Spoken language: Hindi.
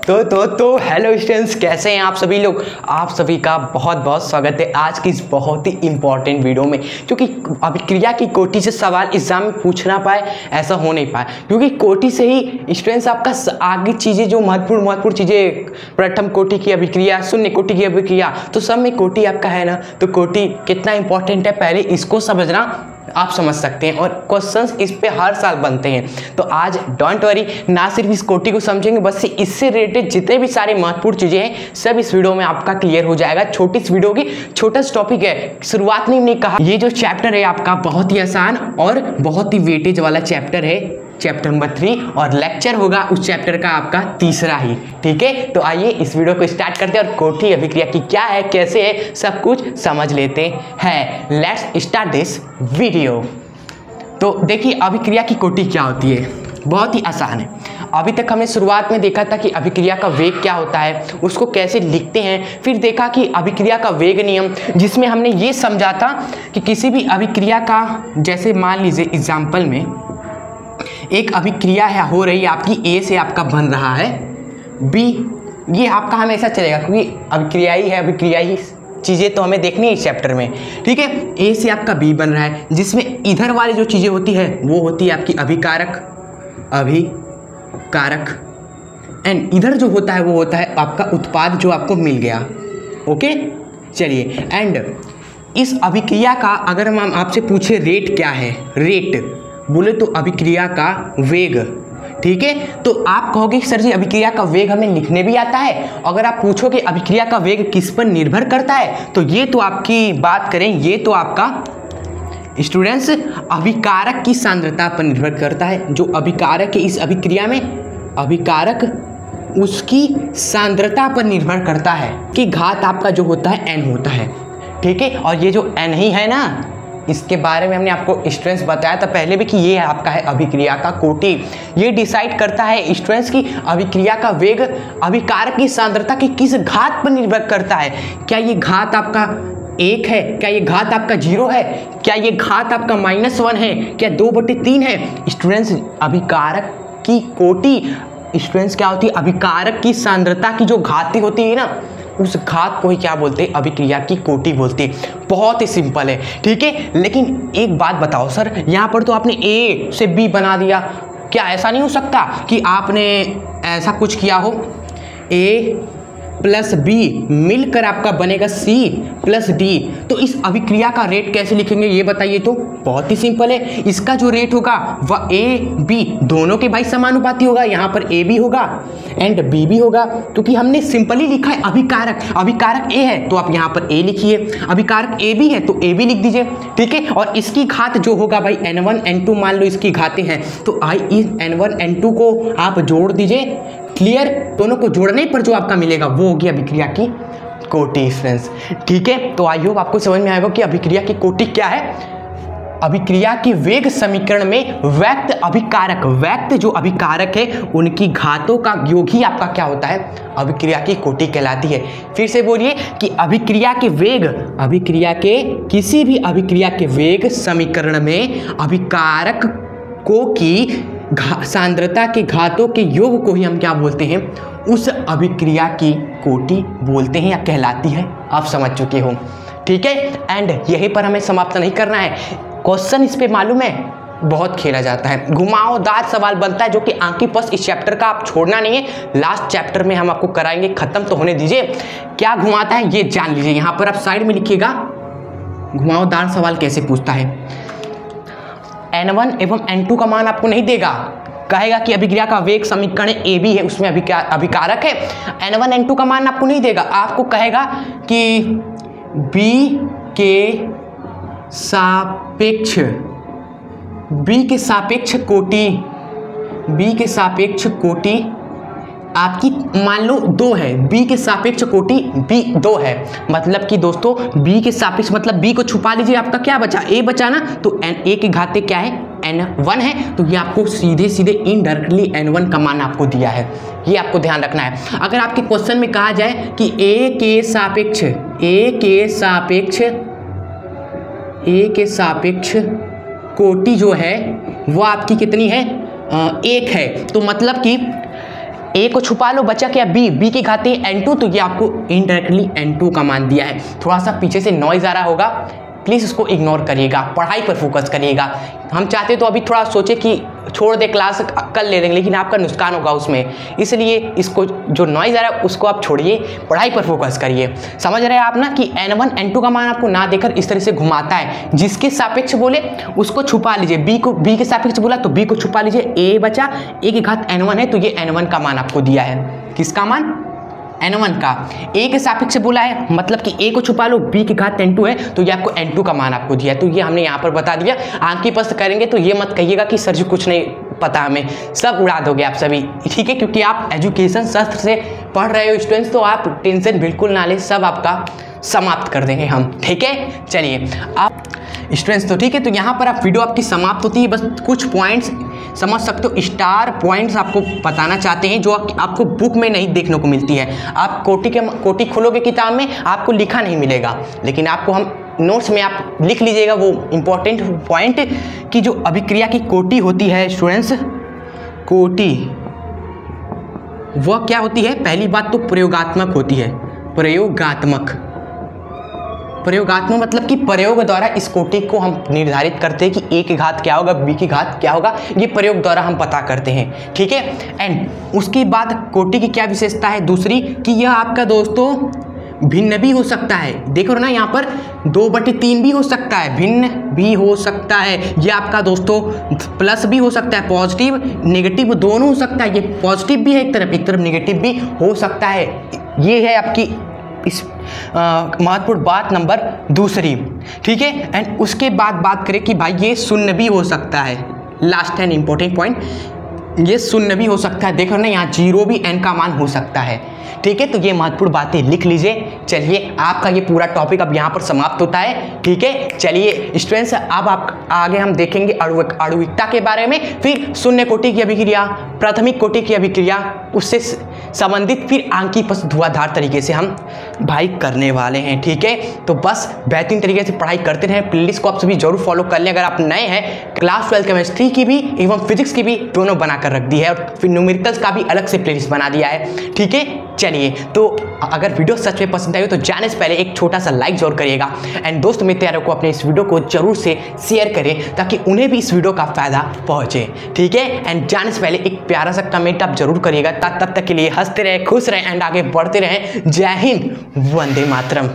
तो हेलो स्टूडेंट्स, कैसे हैं आप सभी लोग। आप सभी का बहुत बहुत स्वागत है आज की इस बहुत ही इंपॉर्टेंट वीडियो में, क्योंकि अभिक्रिया की कोटि से सवाल एग्जाम में पूछ ना पाए ऐसा हो नहीं पाए, क्योंकि कोटि से ही स्टूडेंट्स आपका आगे चीज़ें जो महत्वपूर्ण चीज़ें, प्रथम कोटि की अभिक्रिया, शून्य कोटि की अभिक्रिया, तो सब में कोटि आपका है ना। तो कोटि कितना इंपॉर्टेंट है पहले इसको समझना आप समझ सकते हैं, और क्वेश्चंस इस पे हर साल बनते हैं। तो आज डोंट वरी, ना सिर्फ इस कोटि को समझेंगे, बस इससे रिलेटेड जितने भी सारे महत्वपूर्ण चीजें हैं सब इस वीडियो में आपका क्लियर हो जाएगा। छोटी सी वीडियो की छोटा सा टॉपिक है, शुरुआत में हमने कहा ये जो चैप्टर है आपका बहुत ही आसान और बहुत ही वेटेज वाला चैप्टर है, चैप्टर नंबर 3, और लेक्चर होगा उस चैप्टर का आपका तीसरा ही। ठीक है, तो आइए इस वीडियो को स्टार्ट करते हैं और कोटि अभिक्रिया की क्या है, कैसे है, सब कुछ समझ लेते हैं। Let's start this video. तो देखिए अभिक्रिया की कोटि क्या होती है, बहुत ही आसान है। अभी तक हमने शुरुआत में देखा था कि अभिक्रिया का वेग क्या होता है, उसको कैसे लिखते हैं, फिर देखा कि अभिक्रिया का वेग नियम, जिसमें हमने ये समझा था कि किसी भी अभिक्रिया का, जैसे मान लीजिए एग्जाम्पल में एक अभिक्रिया है हो रही है आपकी, ए से आपका बन रहा है बी, ये आपका हमेशा चलेगा क्योंकि अभिक्रिया ही चीज़ें तो हमें देखनी है इस चैप्टर में। ठीक है, ए से आपका बी बन रहा है, जिसमें इधर वाली जो चीज़ें होती है वो होती है आपकी अभिकारक, एंड इधर जो होता है वो होता है आपका उत्पाद जो आपको मिल गया। ओके, चलिए, एंड इस अभिक्रिया का अगर हम आपसे पूछे रेट क्या है, रेट बोले तो अभिक्रिया का वेग। ठीक है, तो आप कहोगे सर जी अभिक्रिया का वेग हमें लिखने भी आता है। अगर आप पूछोगे अभिक्रिया का वेग किस पर निर्भर करता है, तो ये तो आपकी बात करें, ये तो आपका स्टूडेंट्स अभिकारक की सांद्रता पर निर्भर करता है। जो अभिकारक है इस अभिक्रिया में, अभिकारक उसकी सांद्रता पर निर्भर करता है कि घात आपका जो होता है n होता है। ठीक है, और ये जो n ही है ना, इसके बारे में हमने आपको स्टूडेंट्स बताया था पहले भी कि ये आपका है अभिक्रिया का कोटि। ये डिसाइड करता है स्टूडेंट्स की अभिक्रिया का वेग अभिकारक की सांद्रता की किस घात पर निर्भर करता है। क्या ये घात आपका 1 है, क्या ये घात आपका 0 है, क्या ये घात आपका -1 है, क्या 2/3 है। स्टूडेंट्स अभिकारक की कोटि स्टूडेंट्स क्या होती है, अभिकारक की सांद्रता की जो घाती होती है ना, उस घात को ही क्या बोलते हैं, अभिक्रिया की कोटि बोलते हैं। बहुत ही सिंपल है। ठीक है, लेकिन एक बात बताओ सर, यहाँ पर तो आपने ए से बी बना दिया, क्या ऐसा नहीं हो सकता कि आपने ऐसा कुछ किया हो, ए प्लस बी मिलकर आपका बनेगा सी प्लस डी। तो इस अभिक्रिया का रेट कैसे लिखेंगे ये बताइए। तो बहुत ही सिंपल है, इसका जो रेट होगा वह ए बी दोनों के भाई समानुपाती होगा। यहाँ पर ए भी होगा एंड बी भी होगा, क्योंकि हमने सिंपली लिखा है अभिकारक ए है तो आप यहाँ पर ए लिखिए, अभिकारक ए बी है तो ए बी लिख दीजिए। ठीक है, और इसकी घात जो होगा भाई n1 n2 मान लो इसकी घातें हैं, तो इस n1 n2 को आप जोड़ दीजिए। क्लियर, दोनों को जोड़ने पर जो आपका मिलेगा वो होगी अभिक्रिया की कोटि फ्रेंड्स। ठीक है, तो आई होप आपको समझ में आएगा कि अभिक्रिया की कोटि क्या है। अभिक्रिया की वेग समीकरण में व्यक्त जो अभिकारक है उनकी घातों का योग ही आपका क्या होता है, अभिक्रिया की कोटि कहलाती है। फिर से बोलिए कि किसी भी अभिक्रिया के वेग समीकरण में अभिकारक को की सांद्रता के घातों के योग को ही हम क्या बोलते हैं, उस अभिक्रिया की कोटि बोलते हैं या कहलाती है। आप समझ चुके हो। ठीक है, एंड यहीं पर हमें समाप्त नहीं करना है। क्वेश्चन इस पे मालूम है बहुत खेला जाता है, घुमावदार सवाल बनता है, जो कि आंकी पस इस चैप्टर का आप छोड़ना नहीं है। लास्ट चैप्टर में हम आपको कराएंगे, खत्म तो होने दीजिए। क्या घुमाता है ये जान लीजिए। यहाँ पर आप साइड में लिखिएगा घुमावदार सवाल कैसे पूछता है। n1 एवं n2 का मान आपको नहीं देगा, कहेगा कि अभिक्रिया का वेग समीकरण ए बी है, उसमें अभिकारक है। n1 n2 का मान आपको नहीं देगा, आपको कहेगा कि b के सापेक्ष कोटि आपकी मान लो 2 है, b के सापेक्ष कोटि b 2 है। मतलब कि दोस्तों b के सापेक्ष मतलब b को छुपा लीजिए, आपका क्या बचा, a बचा ना, तो a की घातें क्या है, n1 है, तो ये आपको सीधे इनडायरेक्टली n1 का मान आपको दिया है। ये आपको ध्यान रखना है। अगर आपके क्वेश्चन में कहा जाए कि a के सापेक्ष कोटि जो है वो आपकी कितनी है, 1 है, तो मतलब कि ए को छुपा लो, बचा क्या बी की घात n2, तो ये आपको इनडायरेक्टली n2 का मान दिया है। थोड़ा सा पीछे से नॉइज आ रहा होगा, प्लीज़ उसको इग्नोर करिएगा, पढ़ाई पर फोकस करिएगा। हम चाहते तो अभी थोड़ा सोचे कि छोड़ दे क्लास, कल ले लेंगे, लेकिन आपका नुकसान होगा उसमें, इसलिए इसको जो नॉइज़ आ रहा है उसको आप छोड़िए, पढ़ाई पर फोकस करिए। समझ रहे हैं आप ना कि n1 n2 का मान आपको ना देकर इस तरह से घुमाता है, जिसके सापेक्ष बोले उसको छुपा लीजिए। बी के सापेक्ष बोला तो बी को छुपा लीजिए, ए बचा, ए की घात n1 है तो ये n1 का मान आपको दिया है। किसका मान? n1 का। ए के सापेक्ष बोला है, मतलब कि ए को छुपा लो, बी की घात n2 है तो ये आपको n2 का मान आपको दिया है, तो ये हमने यहाँ पर बता दिया। आंकी प्रश्न करेंगे तो ये मत कहिएगा कि सर जी कुछ नहीं पता हमें, सब उड़ा दोगे आप सभी, ठीक है, क्योंकि आप एजुकेशन शास्त्र से पढ़ रहे हो स्टूडेंट्स, तो आप टेंशन बिल्कुल ना ले, सब आपका समाप्त कर देंगे हम, ठीक है। चलिए आप स्टूडेंट्स, तो ठीक है, तो यहाँ पर आप वीडियो आपकी समाप्त होती है। बस कुछ पॉइंट्स समझ सकते हो, स्टार पॉइंट्स आपको बताना चाहते हैं जो आपको बुक में नहीं देखने को मिलती है। आप कोटि खोलोगे किताब में, आपको लिखा नहीं मिलेगा, लेकिन आपको हम नोट्स में आप लिख लीजिएगा वो इम्पोर्टेंट पॉइंट कि जो अभिक्रिया की कोटि होती है स्टूडेंट्स, कोटि वह क्या होती है? पहली बात तो प्रयोगात्मक होती है। प्रयोगात्मक मतलब कि प्रयोग द्वारा इस कोटि को हम निर्धारित करते हैं कि ए की घात क्या होगा, बी की घात क्या होगा, ये प्रयोग द्वारा हम पता करते हैं, ठीक है। एंड उसके बाद कोटि की क्या विशेषता है दूसरी, कि यह आपका दोस्तों भिन्न भी हो सकता है। देखो ना यहाँ पर 2/3 भी हो सकता है, भिन्न भी हो सकता है। ये आपका दोस्तों प्लस भी हो सकता है, पॉजिटिव नेगेटिव दोनों हो सकता है। ये पॉजिटिव भी है एक तरफ नेगेटिव भी हो सकता है। ये है आपकी इस महत्वपूर्ण बात नंबर दूसरी, ठीक है। एंड उसके बाद बात करें कि भाई ये शून्य भी हो सकता है। लास्ट एंड इंपॉर्टेंट पॉइंट, ये शून्य भी हो सकता है। देखो ना यहाँ 0 भी n का मान हो सकता है, ठीक है। तो ये महत्वपूर्ण बातें लिख लीजिए। चलिए आपका ये पूरा टॉपिक अब यहाँ पर समाप्त होता है, ठीक है। चलिए स्टूडेंट्स, अब आप आगे हम देखेंगे आणविकता के बारे में, फिर शून्य कोटि की अभिक्रिया, प्राथमिक कोटि की अभिक्रिया, उससे संबंधित फिर आंकी प्रश्न धुआंधार तरीके से हम भाई करने वाले हैं, ठीक है। तो बस बेहतरीन तरीके से पढ़ाई करते रहें। प्लेलिस्ट को आप सभी जरूर फॉलो कर लें। अगर आप नए हैं, क्लास 12 केमिस्ट्री की भी एवं फिजिक्स की भी दोनों बनाकर रख दी है, और फिर न्यूमेरिकल्स का भी अलग से प्लेलिस्ट बना दिया है, ठीक है। चलिए, तो अगर वीडियो सच में पसंद आई हो तो जाने से पहले एक छोटा सा लाइक जरूर करिएगा, एंड दोस्त मित्रों को अपने इस वीडियो को जरूर से शेयर करें ताकि उन्हें भी इस वीडियो का फायदा पहुंचे, ठीक है। एंड जाने से पहले एक प्यारा सा कमेंट आप जरूर करिएगा। तब तक के लिए हंसते रहे, खुश रहें एंड आगे बढ़ते रहें। जय हिंद, वंदे मातरम।